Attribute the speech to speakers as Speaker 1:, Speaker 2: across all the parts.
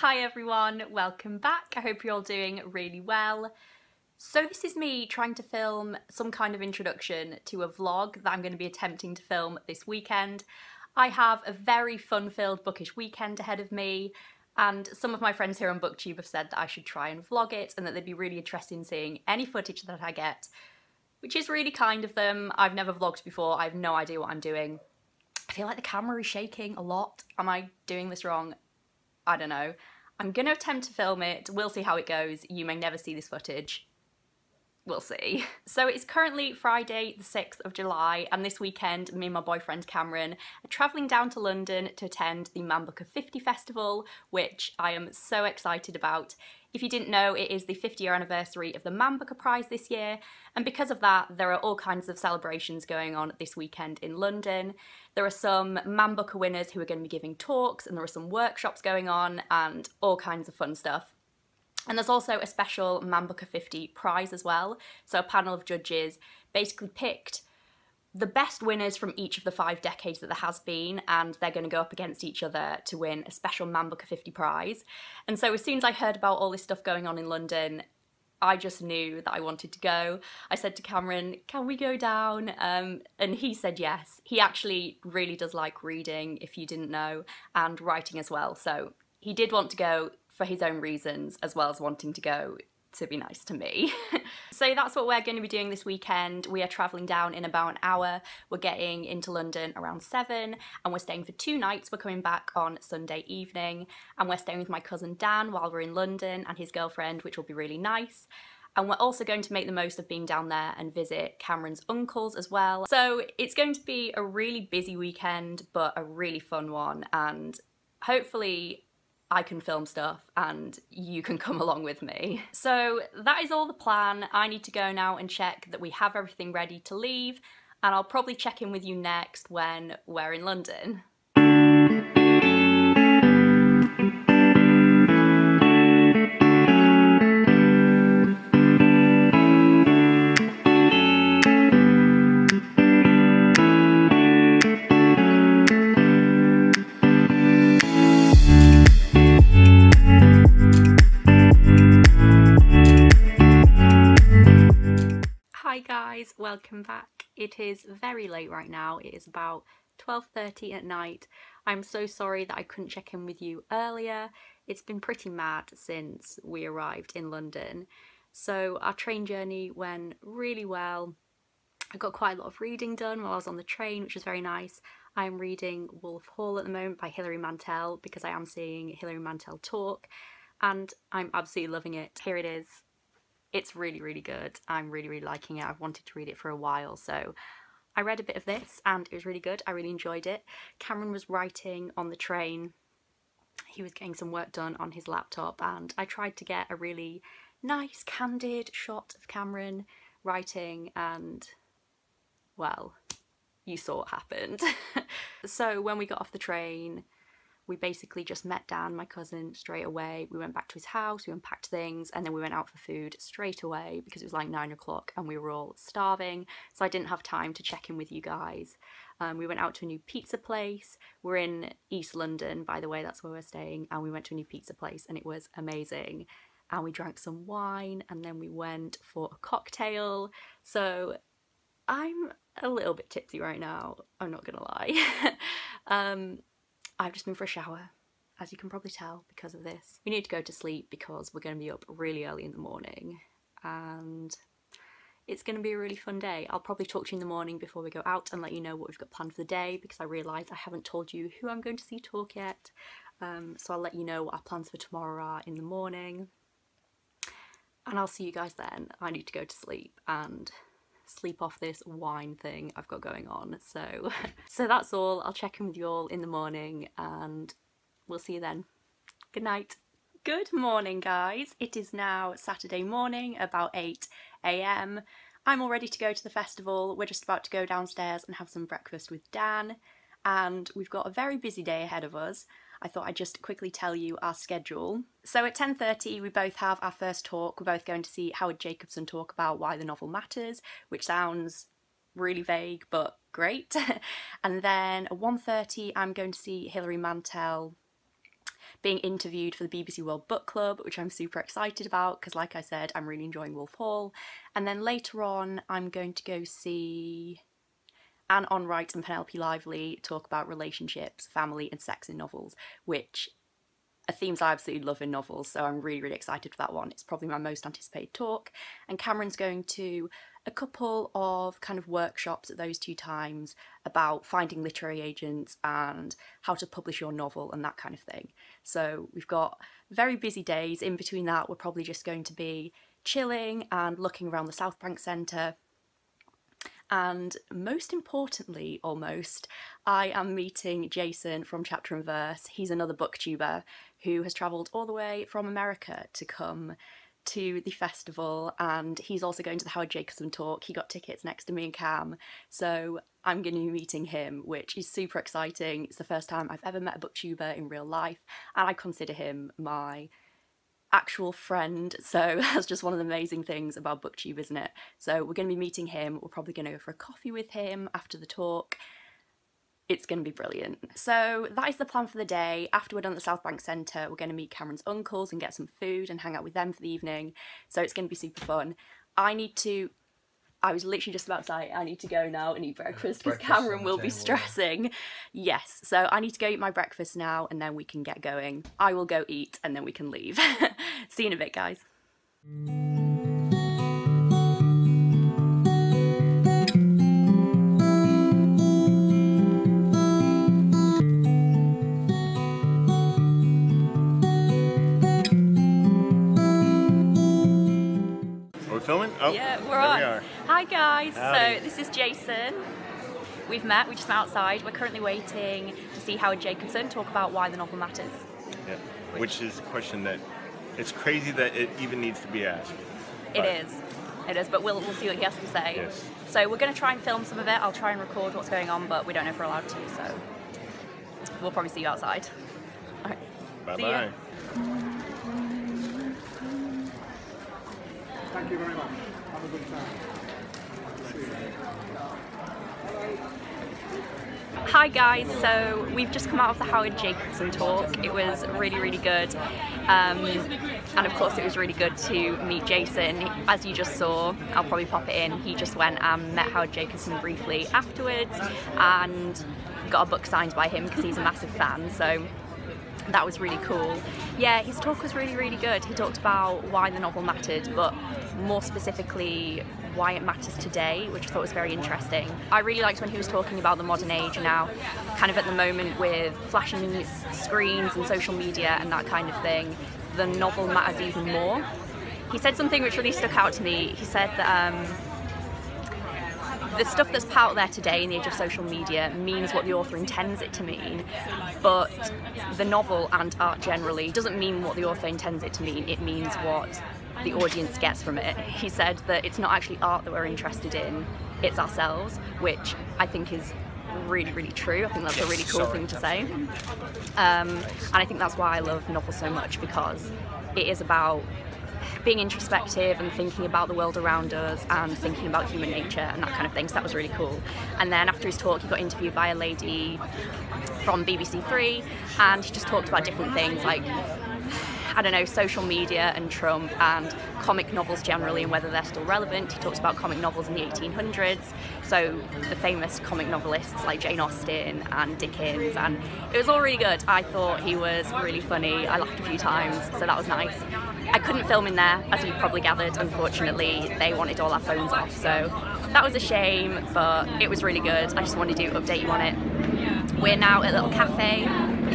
Speaker 1: Hi everyone, welcome back. I hope you're all doing really well. So this is me trying to film some kind of introduction to a vlog that I'm going to be attempting to film this weekend. I have a very fun-filled bookish weekend ahead of me, and some of my friends here on booktube have said that I should try and vlog it and that they'd be really interested in seeing any footage that I get, which is really kind of them. I've never vlogged before, I have no idea what I'm doing. I feel like the camera is shaking a lot. Am I doing this wrong? I don't know. I'm gonna attempt to film it, we'll see how it goes. You may never see this footage. We'll see. So it's currently Friday the 6th of July, and this weekend me and my boyfriend Cameron are travelling down to London to attend the Man Booker 50 Festival, which I am so excited about. If you didn't know, it is the 50-year anniversary of the Man Booker Prize this year, and because of that there are all kinds of celebrations going on this weekend in London. There are some Man Booker winners who are going to be giving talks, and there are some workshops going on and all kinds of fun stuff. And there's also a special Man Booker 50 prize as well. So a panel of judges basically picked the best winners from each of the 5 decades that there has been, and they're going to go up against each other to win a special Man Booker 50 prize. And so as soon as I heard about all this stuff going on in London, I just knew that I wanted to go. I said to Cameron, can we go down? And he said yes. He actually really does like reading, if you didn't know, and writing as well. So he did want to go for his own reasons, as well as wanting to go to be nice to me. So that's what we're going to be doing this weekend. We are travelling down in about an hour. We're getting into London around 7, and we're staying for 2 nights. We're coming back on Sunday evening, and we're staying with my cousin Dan while we're in London and his girlfriend, which will be really nice. And we're also going to make the most of being down there and visit Cameron's uncles as well. So it's going to be a really busy weekend, but a really fun one, and hopefully I can film stuff and you can come along with me. So that is all the plan. I need to go now and check that we have everything ready to leave, and I'll probably check in with you next when we're in London. Hi guys, welcome back. It is very late right now. It is about 12:30 at night. I'm so sorry that I couldn't check in with you earlier. It's been pretty mad since we arrived in London. So our train journey went really well. I got quite a lot of reading done while I was on the train, which was very nice. I'm reading Wolf Hall at the moment by Hilary Mantel because I am seeing Hilary Mantel talk, and I'm absolutely loving it. Here it is. It's really, really good. I'm really, really liking it. I've wanted to read it for a while, so I read a bit of this and it was really good. I really enjoyed it. Cameron was writing on the train. He was getting some work done on his laptop, and I tried to get a really nice, candid shot of Cameron writing, and, well, you saw what happened. So when we got off the train, we basically just met Dan, my cousin, straight away. We went back to his house, we unpacked things, and then we went out for food straight away because it was like 9 o'clock and we were all starving, so I didn't have time to check in with you guys. We went out to a new pizza place. We're in East London, by the way, that's where we're staying, and we went to a new pizza place and it was amazing. And we drank some wine, and then we went for a cocktail. So I'm a little bit tipsy right now, I'm not gonna lie. I've just been for a shower, as you can probably tell because of this. We need to go to sleep because we're going to be up really early in the morning, and it's going to be a really fun day. I'll probably talk to you in the morning before we go out and let you know what we've got planned for the day, because I realise I haven't told you who I'm going to see talk yet. So I'll let you know what our plans for tomorrow are in the morning, and I'll see you guys then. I need to go to sleep and sleep off this wine thing I've got going on. So that's all. I'll check in with you all in the morning and we'll see you then. Good night. Good morning guys. It is now Saturday morning, about 8 AM. I'm all ready to go to the festival. We're just about to go downstairs and have some breakfast with Dan, and we've got a very busy day ahead of us. I thought I'd just quickly tell you our schedule. So at 10:30 we both have our first talk. We're both going to see Howard Jacobson talk about why the novel matters, which sounds really vague but great. And then at 1:30 I'm going to see Hilary Mantel being interviewed for the BBC World Book Club, which I'm super excited about because, like I said, I'm really enjoying Wolf Hall. And then later on, I'm going to go see Anne Onright and Penelope Lively talk about relationships, family and sex in novels, which are themes I absolutely love in novels, so I'm really, really excited for that one. It's probably my most anticipated talk. And Cameron's going to a couple of kind of workshops at those 2 times about finding literary agents and how to publish your novel and that kind of thing. So we've got very busy days. In between that, we're probably just going to be chilling and looking around the Southbank Centre. And most importantly, almost, I am meeting Jason from Chapter and Verse. He's another booktuber who has travelled all the way from America to come to the festival, and he's also going to the Howard Jacobson talk. He got tickets next to me and Cam, so I'm going to be meeting him, which is super exciting. It's the first time I've ever met a booktuber in real life, and I consider him my actual friend, so that's just one of the amazing things about booktube, isn't it? So we're going to be meeting him. We're probably going to go for a coffee with him after the talk. It's going to be brilliant. So that is the plan for the day. After we're done at the Southbank Centre, we're going to meet Cameron's uncles and get some food and hang out with them for the evening, so it's going to be super fun. I was literally just about to say I need to go now and eat breakfast because Cameron will be stressing. Yes, so I need to go eat my breakfast now and then we can get going. I will go eat and then we can leave. See you in a bit, guys.
Speaker 2: Filming? Oh,
Speaker 1: yeah, we're on.
Speaker 2: We are.
Speaker 1: Hi guys,
Speaker 2: Howdy.
Speaker 1: So this is Jason. We just met outside. We're currently waiting to see Howard Jacobson talk about why the novel matters.
Speaker 2: Yeah, which is a question that it's crazy that it even needs to be asked.
Speaker 1: It is, but we'll see what he has to say.
Speaker 2: Yes.
Speaker 1: So we're going to try and film some of it. I'll try and record what's going on, but we don't know if we're allowed to, so we'll probably see you outside. All right.
Speaker 2: Bye-bye.
Speaker 3: Thank you very much. Have a good time.
Speaker 1: Hi guys, so we've just come out of the Howard Jacobson talk. It was really, really good. And of course it was really good to meet Jason. As you just saw, I'll probably pop it in, he just went and met Howard Jacobson briefly afterwards and got a book signed by him because he's a massive fan, so that was really cool. Yeah, his talk was really, really good. He talked about why the novel mattered, but more specifically why it matters today, which I thought was very interesting. I really liked when he was talking about the modern age now, kind of at the moment with flashing screens and social media and that kind of thing, the novel matters even more. He said something which really stuck out to me. He said that the stuff that's out there today in the age of social media means what the author intends it to mean, but the novel and art generally doesn't mean what the author intends it to mean, it means what the audience gets from it. He said that it's not actually art that we're interested in, it's ourselves, which I think is really, really true. I think that's a really cool thing to say. And I think that's why I love novels so much, because it is about being introspective and thinking about the world around us and thinking about human nature and that kind of thing, so that was really cool. And then after his talk he got interviewed by a lady from BBC Three and he just talked about different things like, I don't know, social media and Trump and comic novels generally and whether they're still relevant. He talks about comic novels in the 1800s, so the famous comic novelists like Jane Austen and Dickens, and it was all really good. I thought he was really funny, I laughed a few times, so that was nice. I couldn't film in there, as you probably gathered, unfortunately. They wanted all our phones off, so that was a shame, but it was really good. I just wanted to update you on it. We're now at a little cafe,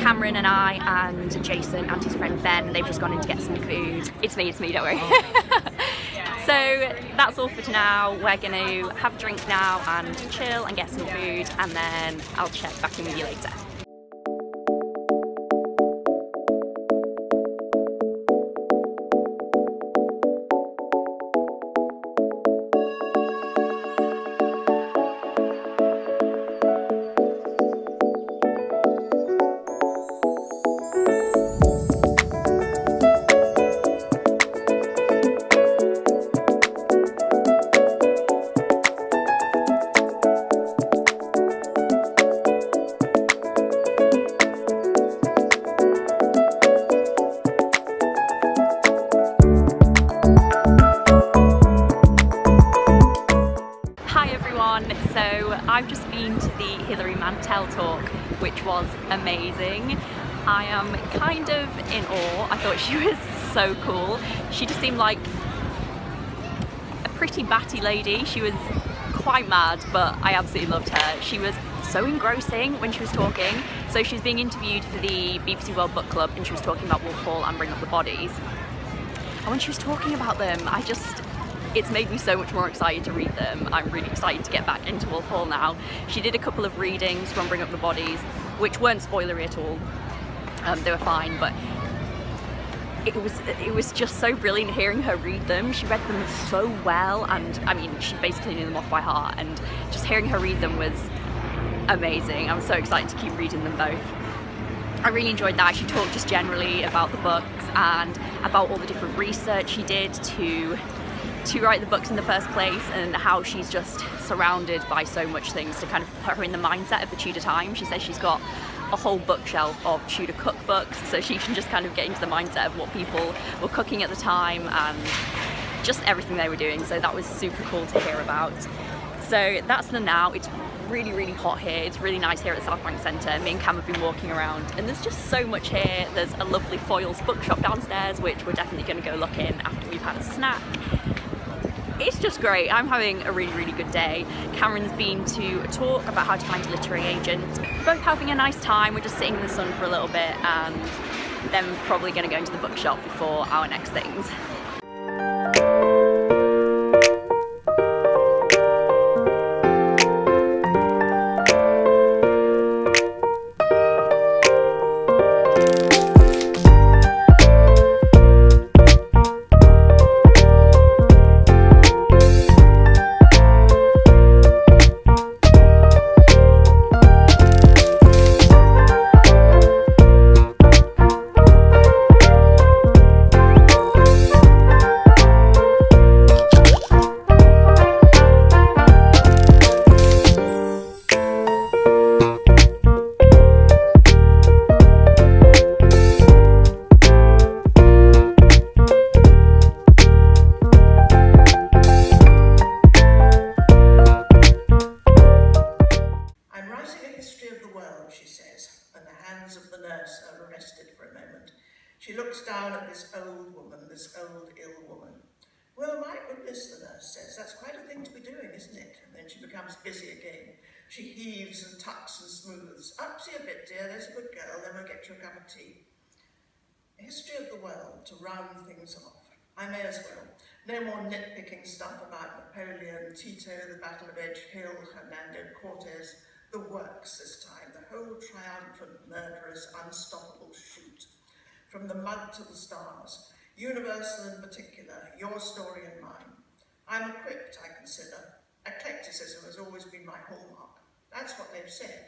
Speaker 1: Cameron and I and Jason and his friend Ben, and they've just gone in to get some food. It's me, don't worry. So that's all for now. We're going to have a drink now and chill and get some food, and then I'll check back in with you later. keen to the Hilary Mantel talk, which was amazing. I am kind of in awe. I thought she was so cool. She just seemed like a pretty batty lady. She was quite mad, but I absolutely loved her. She was so engrossing when she was talking. So she was being interviewed for the BBC World Book Club, and she was talking about Wolf Hall and Bring Up the Bodies. And when she was talking about them, it's made me so much more excited to read them. I'm really excited to get back into Wolf Hall now. She did a couple of readings from Bring Up the Bodies, which weren't spoilery at all. They were fine, but it was just so brilliant hearing her read them. She read them so well, and I mean, she basically knew them off by heart, and just hearing her read them was amazing. I'm so excited to keep reading them both. I really enjoyed that. She talked just generally about the books and about all the different research she did to write the books in the first place, and how she's just surrounded by so much things to kind of put her in the mindset of the Tudor time. She says she's got a whole bookshelf of Tudor cookbooks, so she can just kind of get into the mindset of what people were cooking at the time and just everything they were doing. So that was super cool to hear about. So that's the now. It's really, really hot here. It's really nice here at the Southbank Centre. Me and Cam have been walking around, and there's just so much here. There's a lovely Foyles bookshop downstairs, which we're definitely going to go look in after we've had a snack. It's just great. I'm having a really, really good day. Cameron's been to a talk about how to find a literary agent. We're both having a nice time. We're just sitting in the sun for a little bit, and then probably going to go into the bookshop before our next things.
Speaker 4: She looks down at this old woman, this old ill woman. Well, my goodness, the nurse says, that's quite a thing to be doing, isn't it? And then she becomes busy again. She heaves and tucks and smooths. Upsy a bit, dear, there's a good girl, then we'll get you a cup of tea. A history of the world to round things off. I may as well. No more nitpicking stuff about Napoleon, Tito, the Battle of Edge Hill, Hernando Cortez. The works this time, the whole triumphant, murderous, unstoppable shoot. From the mud to the stars, universal and particular, your story and mine. I'm equipped, I consider. Eclecticism has always been my hallmark. That's what they've said,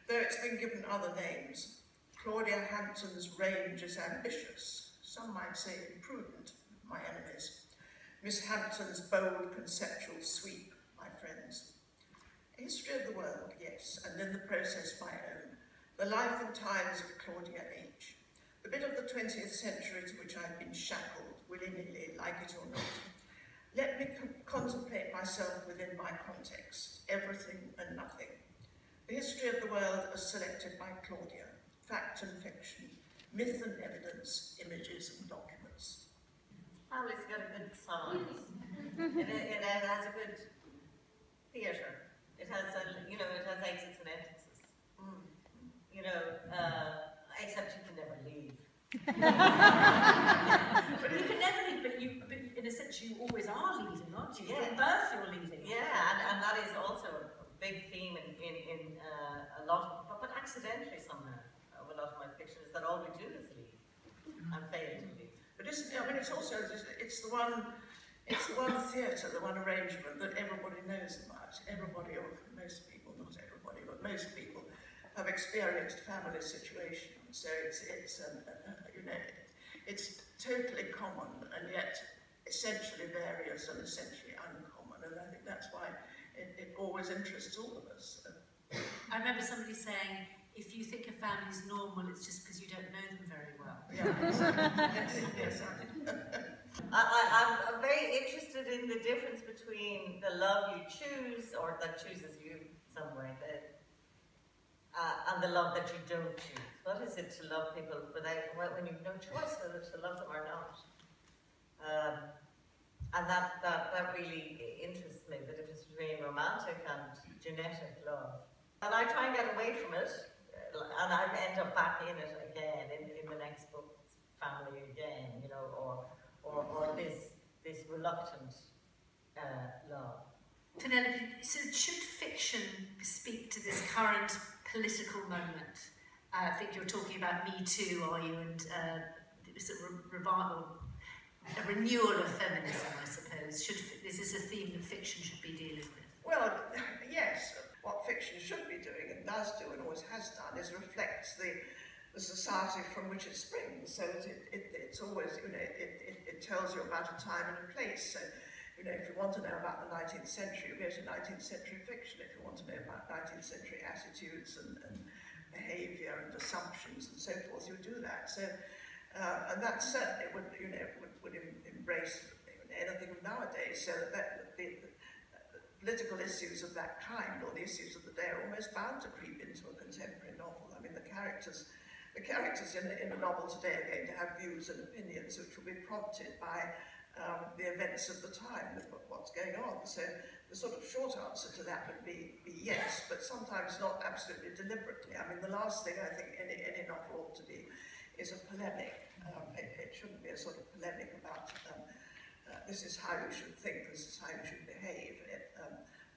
Speaker 4: though it's been given other names. Claudia Hampton's range is ambitious, some might say imprudent, my enemies. Miss Hampton's bold conceptual sweep, my friends. A history of the world, yes, and in the process my own. The life and times of Claudia H. The bit of the 20th century to which I've been shackled, willy-nilly, like it or not. Let me contemplate myself within my context, everything and nothing. The history of the world as selected by Claudia, fact and fiction, myth and evidence, images and documents.
Speaker 5: Well, it's got a good song. it has a good theatre. It has, it has exits and entrances. Except you can never leave.
Speaker 6: But you can never leave, but in a sense you always are leaving, aren't you?
Speaker 5: Yeah.
Speaker 6: From birth you're leaving.
Speaker 5: Yeah, and that is also a big theme in a lot of, but accidentally somehow, of a lot of my fiction, is that all we do is leave and fail to leave.
Speaker 4: But isn't it, I mean, it's also, it's the one theatre, the one arrangement that everybody knows about. Everybody, or most people, not everybody, but most people have experienced family situations. So it's totally common and yet essentially various and essentially uncommon. And I think that's why it always interests all of us.
Speaker 6: I remember somebody saying, if you think a family's normal, it's just because you don't know them very well.
Speaker 4: Yeah, exactly. Yes.
Speaker 5: I'm very interested in the difference between the love you choose, or that chooses you, some way. And the love that you don't choose. What is it to love people when you've no choice whether to love them or not? And that really interests me, the difference between romantic and genetic love. And I try and get away from it, and I end up back in it again in the next book, family again, you know, or this reluctant love.
Speaker 6: Penelope, so should fiction speak to this current political moment? I think you're talking about Me Too, are you? And it's a revival, a renewal of feminism, I suppose. Is this a theme that fiction should be dealing with?
Speaker 4: Well, yes. What fiction should be doing, and does do, and always has done, is reflects the society from which it springs. So that it's always, you know, it tells you about a time and a place. So, you know, if you want to know about the 19th century, you go to 19th century fiction. If you want to know about 19th century attitudes and behaviour and assumptions and so forth, you do that. So, and that certainly would, you know, would embrace anything of nowadays. So that the political issues of that kind, or the issues of the day, are almost bound to creep into a contemporary novel. I mean, the characters in a novel today are going to have views and opinions which will be prompted by the events of the time, what's going on. So the sort of short answer to that would be yes, but sometimes not absolutely deliberately. I mean, the last thing I think any novel ought to be is a polemic. It shouldn't be a sort of polemic about this is how you should think, this is how you should behave.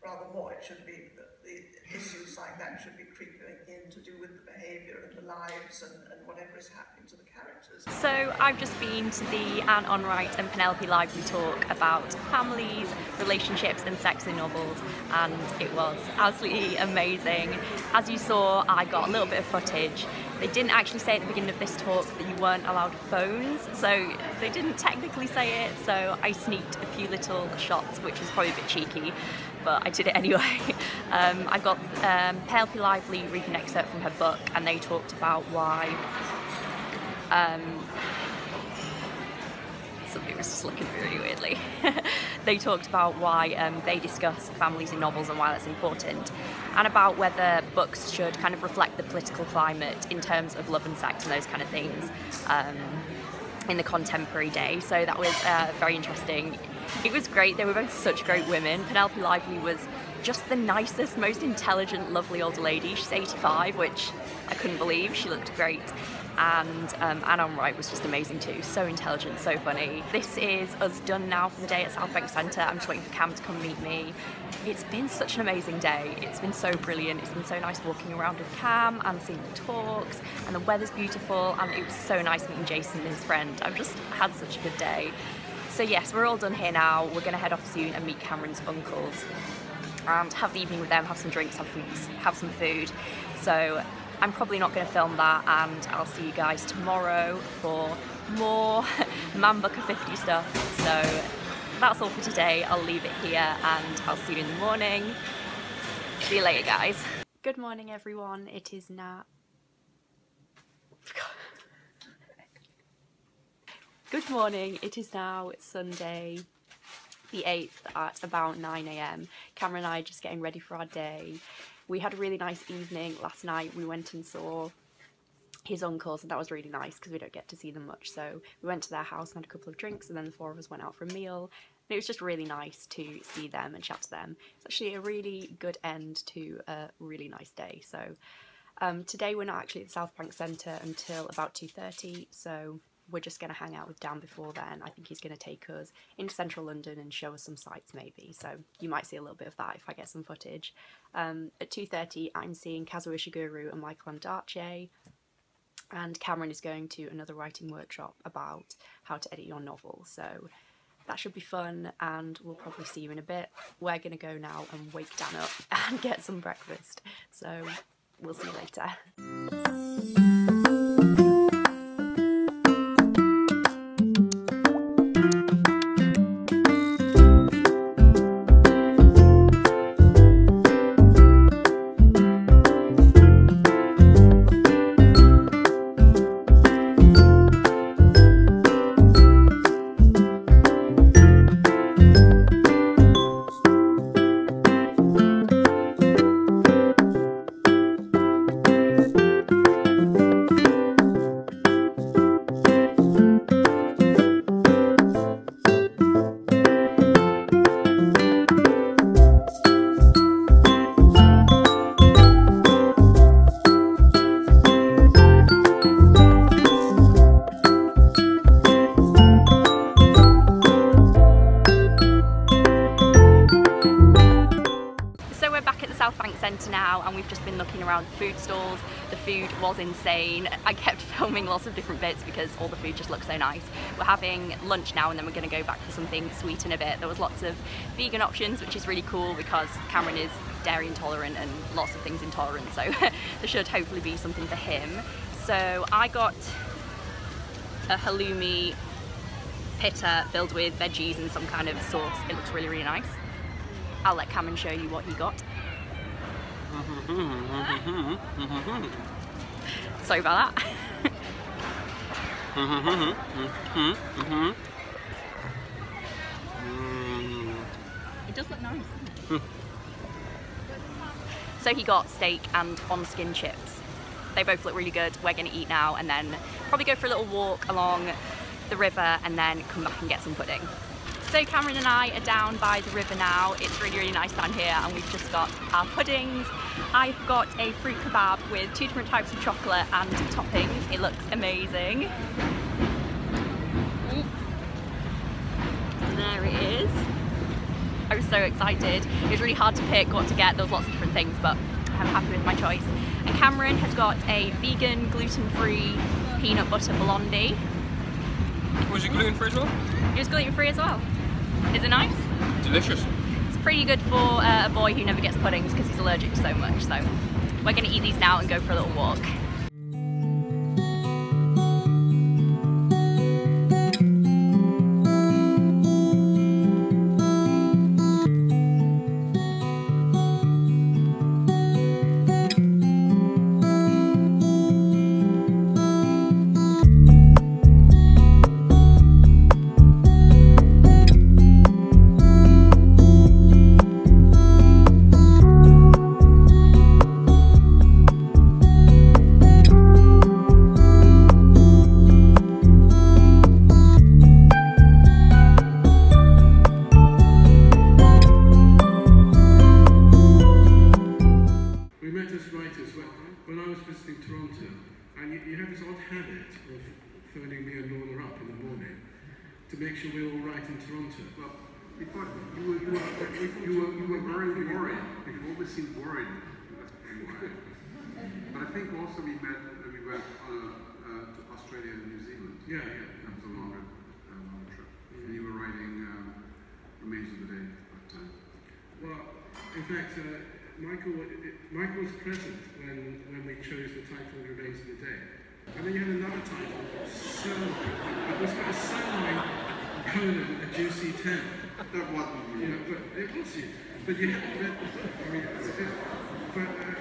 Speaker 4: Rather more, it should be that the issues like that should be creeping in to do with the behaviour and the lives and whatever is happening to the characters.
Speaker 1: So I've just been to the Enright and Penelope lively talk about families, relationships and sex in novels, and it was absolutely amazing. As you saw, I got a little bit of footage. They didn't actually say at the beginning of this talk that you weren't allowed phones, so they didn't technically say it, so I sneaked a few little shots, which was probably a bit cheeky, but I did it anyway. I got Penelope Lively reading an excerpt from her book, and they talked about why somebody was just looking really weirdly. They talked about why they discuss families in novels and why that's important, and about whether books should kind of reflect the political climate in terms of love and sex and those kind of things in the contemporary day. So that was very interesting. It was great. They were both such great women. Penelope Lively was just the nicest, most intelligent, lovely old lady. She's 85, which I couldn't believe. She looked great. And Anne Enright was just amazing too. So intelligent, so funny. This is us done now for the day at Southbank Centre. I'm just waiting for Cam to come meet me. It's been such an amazing day. It's been so brilliant. It's been so nice walking around with Cam and seeing the talks, and the weather's beautiful, and it was so nice meeting Jason and his friend. I've just had such a good day. So yes, we're all done here now. We're going to head off soon and meet Cameron's uncles and have the evening with them, have some drinks, have some food. So I'm probably not going to film that, and I'll see you guys tomorrow for more Man Booker 50 stuff. So that's all for today. I'll leave it here and I'll see you in the morning. See you later, guys. Good morning, everyone. It is now... Good morning. It is now Sunday the 8th at about 9 AM. Cameron and I are just getting ready for our day. We had a really nice evening last night. We went and saw his uncles, and that was really nice because we don't get to see them much. So we went to their house and had a couple of drinks, and then the four of us went out for a meal. And it was just really nice to see them and chat to them. It's actually a really good end to a really nice day. So today we're not actually at the Southbank Centre until about 2:30, so we're just going to hang out with Dan before then. I think he's going to take us into central London and show us some sights maybe, so you might see a little bit of that if I get some footage. At 2:30 I'm seeing Kazuo Ishiguro and Michael Ondaatje, and Cameron is going to another writing workshop about how to edit your novel, so that should be fun, and we'll probably see you in a bit. We're going to go now and wake Dan up and get some breakfast, so we'll see you later. around the food stalls. The food was insane. I kept filming lots of different bits because all the food just looked so nice. We're having lunch now and then we're going to go back for something sweet in a bit. There was lots of vegan options, which is really cool because Cameron is dairy intolerant and lots of things intolerant, so there should hopefully be something for him. So I got a halloumi pitta filled with veggies and some kind of sauce. It looks really, really nice. I'll let Cameron show you what he got. Sorry about that. It does look nice, doesn't it? So he got steak and on-skin chips. They both look really good. We're going to eat now and then probably go for a little walk along the river and then come back and get some pudding. So Cameron and I are down by the river now. It's really, really nice down here and we've just got our puddings. I've got a fruit kebab with 2 different types of chocolate and toppings. It looks amazing. There it is. I was so excited. It was really hard to pick what to get. There was lots of different things, but I'm happy with my choice. And Cameron has got a vegan, gluten-free peanut butter blondie.
Speaker 7: Was it gluten-free as well?
Speaker 1: It was gluten-free as well. Is it nice?
Speaker 7: Delicious.
Speaker 1: It's pretty good for a boy who never gets puddings because he's allergic to so much. So we're going to eat these now and go for a little walk.
Speaker 3: When I was visiting Toronto, and you had this odd habit of phoning me and Lorna up in the morning to make sure we were all right in Toronto. Well, we thought you were very worried. You always seemed worried. But I think also we met when we went to Australia and New Zealand. Yeah. That was a longer trip. And you were writing Remains of the Day at that time. Well, in fact, Michael was present when we chose the title of Remains of the Day. And then you had another title, Sirloin. It was kind of Sirloin, Conan, a Juicy Town. That wasn't you. But it was you. But you had,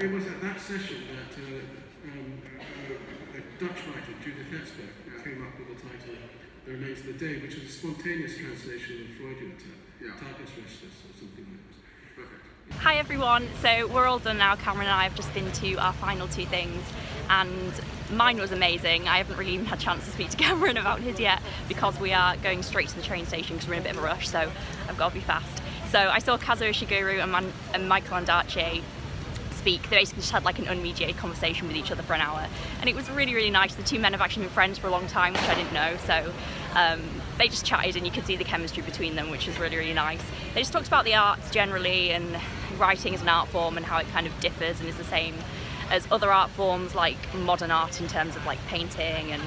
Speaker 3: it was at that session that a Dutch writer, Judith Hesberg, came up with the title The Remains of the Day, which was a spontaneous translation of Freudian Tages Restus or something like that. Perfect.
Speaker 1: Hi everyone, so we're all done now. Cameron and I have just been to our final 2 things and mine was amazing. I haven't really even had a chance to speak to Cameron about his yet because we are going straight to the train station because we're in a bit of a rush, so I've got to be fast. So I saw Kazuo, Ishiguro and Michael Ondaatje speak. They basically just had like an unmediated conversation with each other for an hour and it was really, really nice. The 2 men have actually been friends for a long time, which I didn't know, so they just chatted and you could see the chemistry between them, which is really, really nice. They just talked about the arts generally and writing as an art form and how it kind of differs and is the same as other art forms like modern art in terms of like painting and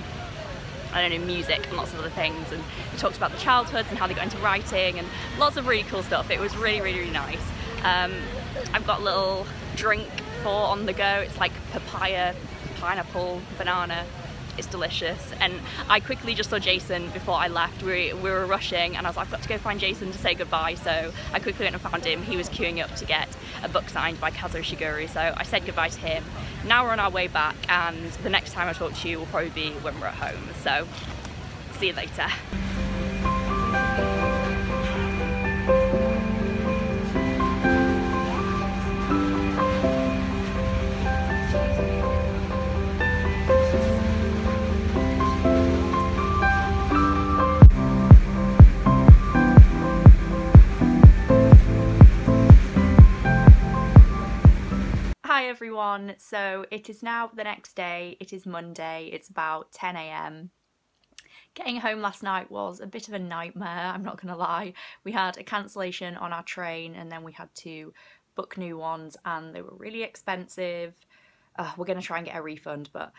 Speaker 1: I don't know, music and lots of other things, and they talked about the childhoods and how they got into writing and lots of really cool stuff. It was really, really, really nice. I've got a little drink for on the go. It's like papaya, pineapple, banana. It's delicious, and I quickly just saw Jason before I left. We were rushing and I was like, I've got to go find Jason to say goodbye, so I quickly went and found him. He was queuing up to get a book signed by Kazuo Ishiguro, so I said goodbye to him. Now we're on our way back and the next time I talk to you will probably be when we're at home, so see you later. Hi everyone, so it is now the next day. It is Monday, it's about 10 AM. Getting home last night was a bit of a nightmare, I'm not gonna lie. We had a cancellation on our train and then we had to book new ones and they were really expensive. we're going to try and get a refund, but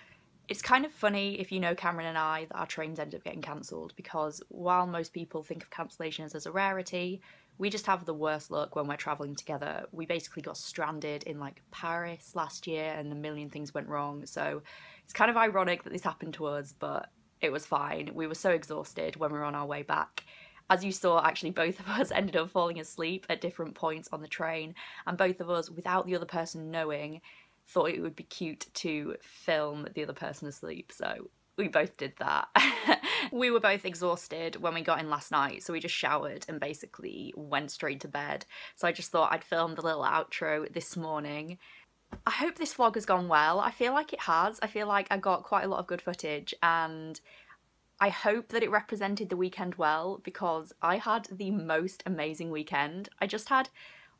Speaker 1: it's kind of funny, if you know Cameron and I, that our trains end up getting cancelled, because while most people think of cancellations as a rarity, we just have the worst luck when we're travelling together. We basically got stranded in like Paris last year and a million things went wrong, so it's kind of ironic that this happened to us, but it was fine. We were so exhausted when we were on our way back. As you saw, actually both of us ended up falling asleep at different points on the train, and both of us, without the other person knowing, thought it would be cute to film the other person asleep, so we both did that. We were both exhausted when we got in last night, so we just showered and basically went straight to bed. So I just thought I'd film the little outro this morning. I hope this vlog has gone well. I feel like it has. I feel like I got quite a lot of good footage, and I hope that it represented the weekend well, because I had the most amazing weekend. I just had,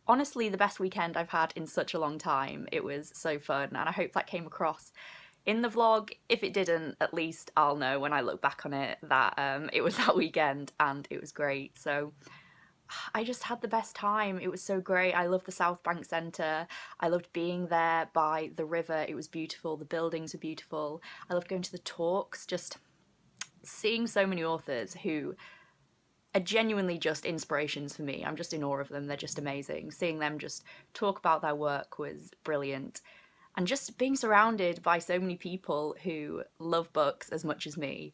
Speaker 1: honestly, the best weekend I've had in such a long time. It was so fun, and I hope that came across in the vlog. If it didn't, at least I'll know when I look back on it that it was that weekend and it was great. So I just had the best time. It was so great. I loved the Southbank Centre. I loved being there by the river. It was beautiful. The buildings were beautiful. I loved going to the talks, just seeing so many authors who are genuinely just inspirations for me. I'm just in awe of them. They're just amazing. Seeing them just talk about their work was brilliant. And just being surrounded by so many people who love books as much as me.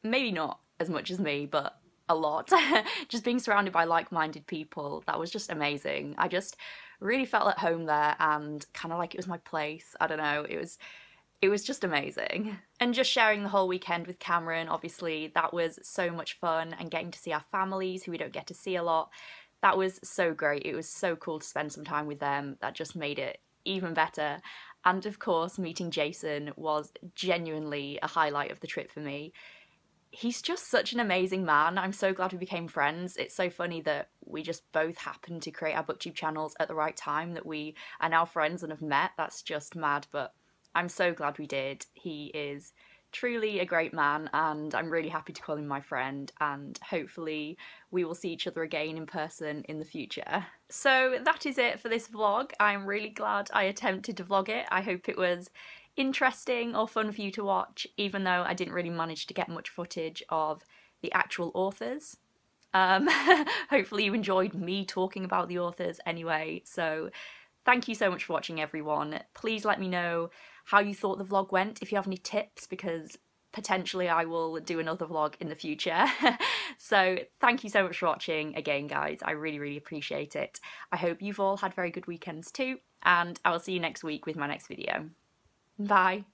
Speaker 1: Maybe not as much as me, but a lot. Just being surrounded by like-minded people, that was just amazing. I just really felt at home there, and kind of like it was my place. I don't know, it was just amazing. And just sharing the whole weekend with Cameron, obviously, that was so much fun, and getting to see our families who we don't get to see a lot, that was so great. It was so cool to spend some time with them. That just made it even better. And of course, meeting Jason was genuinely a highlight of the trip for me. He's just such an amazing man. I'm so glad we became friends. It's so funny that we just both happened to create our booktube channels at the right time, that we are now friends and have met. That's just mad, but I'm so glad we did. He is truly a great man, and I'm really happy to call him my friend, and hopefully we will see each other again in person in the future. So that is it for this vlog. I'm really glad I attempted to vlog it. I hope it was interesting or fun for you to watch, even though I didn't really manage to get much footage of the actual authors. Hopefully you enjoyed me talking about the authors anyway, so thank you so much for watching, everyone. Please let me know how you thought the vlog went, if you have any tips, because potentially I will do another vlog in the future. So thank you so much for watching again, guys. I really, really appreciate it. I hope you've all had very good weekends too, and I will see you next week with my next video. Bye.